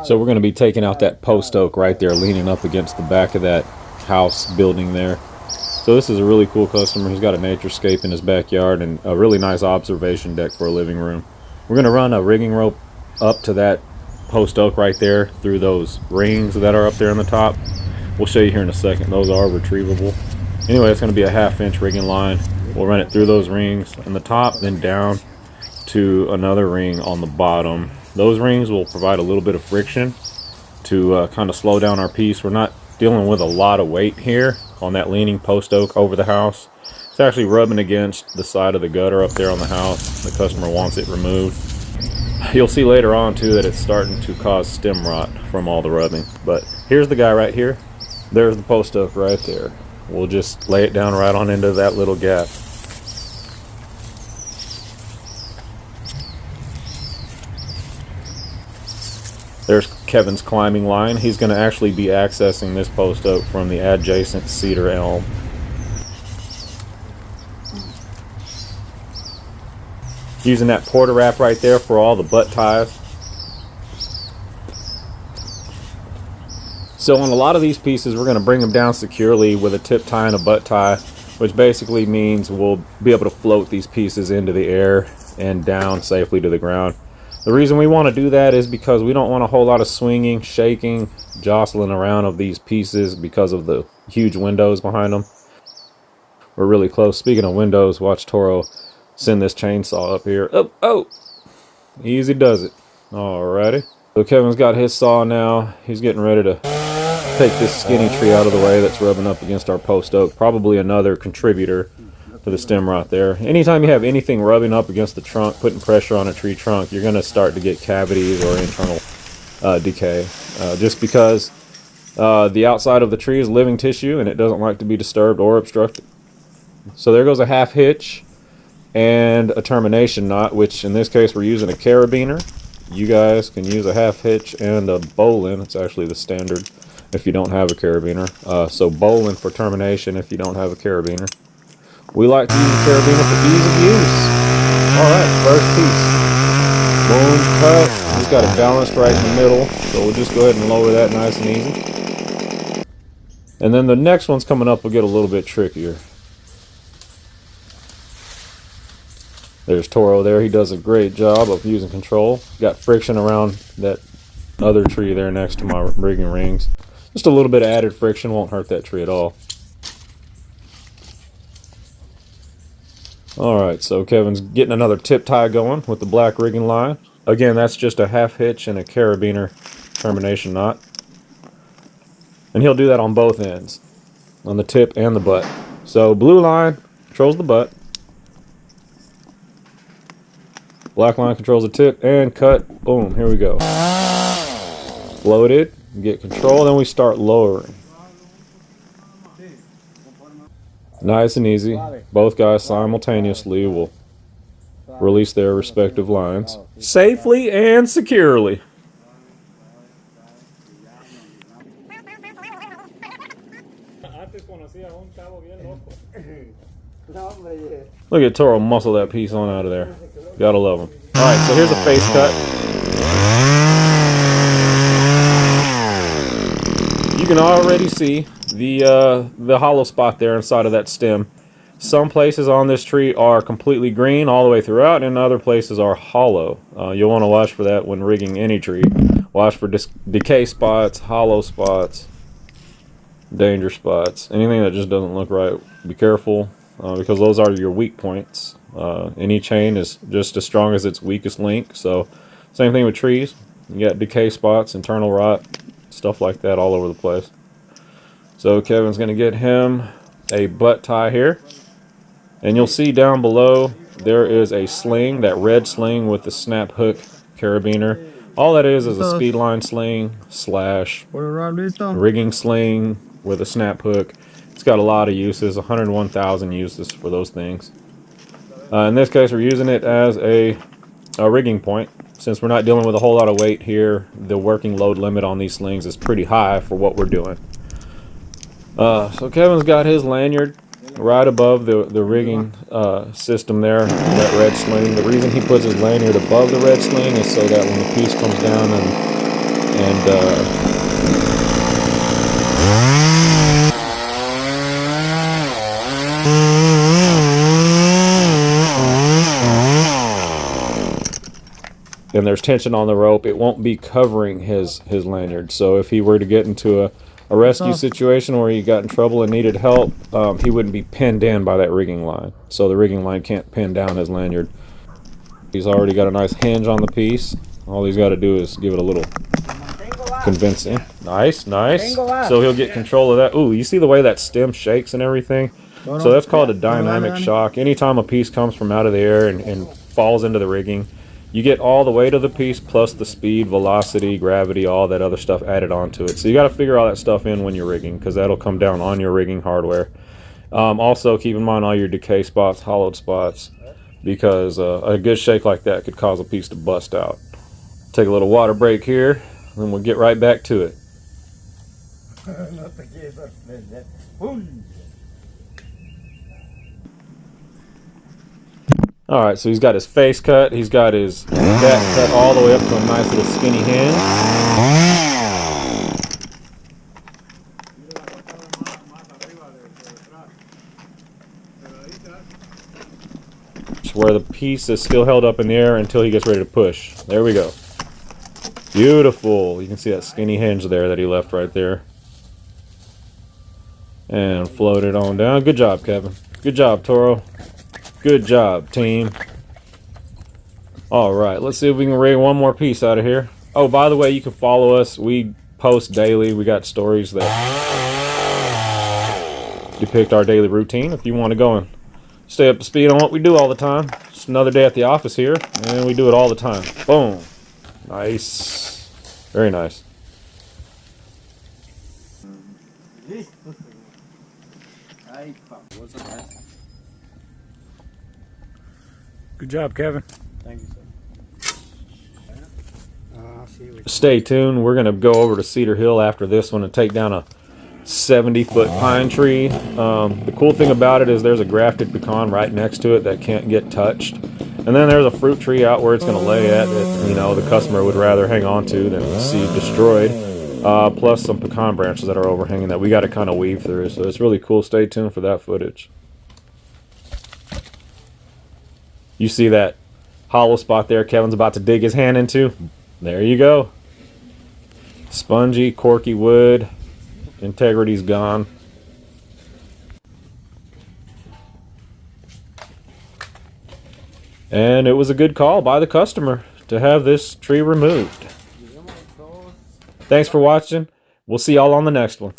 So we're going to be taking out that post oak right there, leaning up against the back of that house building there. So this is a really cool customer. He's got a naturescape in his backyard and a really nice observation deck for a living room. We're going to run a rigging rope up to that post oak right there through those rings that are up there on the top. We'll show you here in a second. Those are retrievable. Anyway, it's going to be a 1/2 inch rigging line. We'll run it through those rings on the top, then down to another ring on the bottom. Those rings will provide a little bit of friction to kind of slow down our piece. We're not dealing with a lot of weight here on that leaning post oak over the house. It's actually rubbing against the side of the gutter up there on the house. The customer wants it removed. You'll see later on too that it's starting to cause stem rot from all the rubbing. But here's the guy right here. There's the post oak right there. We'll just lay it down right on into that little gap. There's Kevin's climbing line. He's going to actually be accessing this post oak from the adjacent cedar elm. Using that porta wrap right there for all the butt ties. So on a lot of these pieces, we're going to bring them down securely with a tip tie and a butt tie, which basically means we'll be able to float these pieces into the air and down safely to the ground. The reason we want to do that is because we don't want a whole lot of swinging, shaking, jostling around of these pieces because of the huge windows behind them. We're really close. Speaking of windows, watch Toro send this chainsaw up here. Oh, oh! Easy does it. Alrighty. So Kevin's got his saw now. He's getting ready to take this skinny tree out of the way that's rubbing up against our post oak. Probably another contributor to the stem rot there. Anytime you have anything rubbing up against the trunk, putting pressure on a tree trunk, you're going to start to get cavities or internal decay. Just because the outside of the tree is living tissue and it doesn't like to be disturbed or obstructed. So there goes a 1/2 hitch and a termination knot, which in this case we're using a carabiner. You guys can use a 1/2 hitch and a bowline. It's actually the standard if you don't have a carabiner. So bowline for termination if you don't have a carabiner. We like to use a carabiner for ease of use. Alright, first piece. Boom, cut. He's got it balanced right in the middle, so we'll just go ahead and lower that nice and easy. And then the next one's coming up will get a little bit trickier. There's Toro there. He does a great job of using control. Got friction around that other tree there next to my rigging rings. Just a little bit of added friction won't hurt that tree at all. Alright, so Kevin's getting another tip tie going with the black rigging line. Again, that's just a 1/2 hitch and a carabiner termination knot. And he'll do that on both ends, on the tip and the butt. So blue line controls the butt. Black line controls the tip and cut. Boom, here we go. Floated, get control, then we start lowering. Nice and easy. Both guys simultaneously will release their respective lines safely and securely. Look at Toro muscle that piece on out of there. Gotta love him. Alright, so here's a face cut. You can already see the hollow spot there inside of that stem. Some places on this tree are completely green all the way throughout, and other places are hollow. You'll want to watch for that when rigging any tree. Watch for decay spots, hollow spots, danger spots, anything that just doesn't look right. Be careful because those are your weak points. Any chain is just as strong as its weakest link. So same thing with trees. You got decay spots, internal rot, stuff like that all over the place. So Kevin's going to get him a butt tie here. And you'll see down below there is a sling, that red sling with the snap hook carabiner. All that is a speed line sling slash rigging sling with a snap hook. It's got a lot of uses, 101,000 uses for those things. In this case, we're using it as a rigging point. Since we're not dealing with a whole lot of weight here, the working load limit on these slings is pretty high for what we're doing. So Kevin's got his lanyard right above the rigging system there, that red sling. The reason he puts his lanyard above the red sling is so that when the piece comes down And there's tension on the rope, it won't be covering his lanyard. So if he were to get into a rescue situation where he got in trouble and needed help, he wouldn't be pinned in by that rigging line. So the rigging line can't pin down his lanyard. He's already got a nice hinge on the piece. All he's got to do is give it a little convincing. Nice, nice. So he'll get control of that. Ooh, you see the way that stem shakes and everything? So that's called a dynamic shock. Anytime a piece comes from out of the air and falls into the rigging, you get all the weight of the piece plus the speed, velocity, gravity, all that other stuff added onto it. So you got to figure all that stuff in when you're rigging, because that'll come down on your rigging hardware. Also, keep in mind all your decay spots, hollowed spots, because a good shake like that could cause a piece to bust out. Take a little water break here, and we'll get right back to it. Alright, so he's got his face cut, he's got his back cut all the way up to a nice little skinny hinge. Where the piece is still held up in the air until he gets ready to push. There we go. Beautiful. You can see that skinny hinge there that he left right there. And float it on down. Good job, Kevin. Good job, Toro. Good job, team. Alright, let's see if we can rig one more piece out of here. Oh, by the way, you can follow us. We post daily. We got stories that depict our daily routine if you want to go and stay up to speed on what we do all the time. Just another day at the office here, and we do it all the time. Boom. Nice. Very nice. Good job, Kevin. Thank you, sir. Stay tuned. We're going to go over to Cedar Hill after this one and take down a 70-foot pine tree. The cool thing about it is there's a grafted pecan right next to it that can't get touched. And then there's a fruit tree out where it's going to lay at that, you know, the customer would rather hang on to than see destroyed. Plus some pecan branches that are overhanging that we got to kind of weave through. So it's really cool. Stay tuned for that footage. You see that hollow spot there Kevin's about to dig his hand into? There you go. Spongy, corky wood. Integrity's gone. And it was a good call by the customer to have this tree removed. Thanks for watching. We'll see y'all on the next one.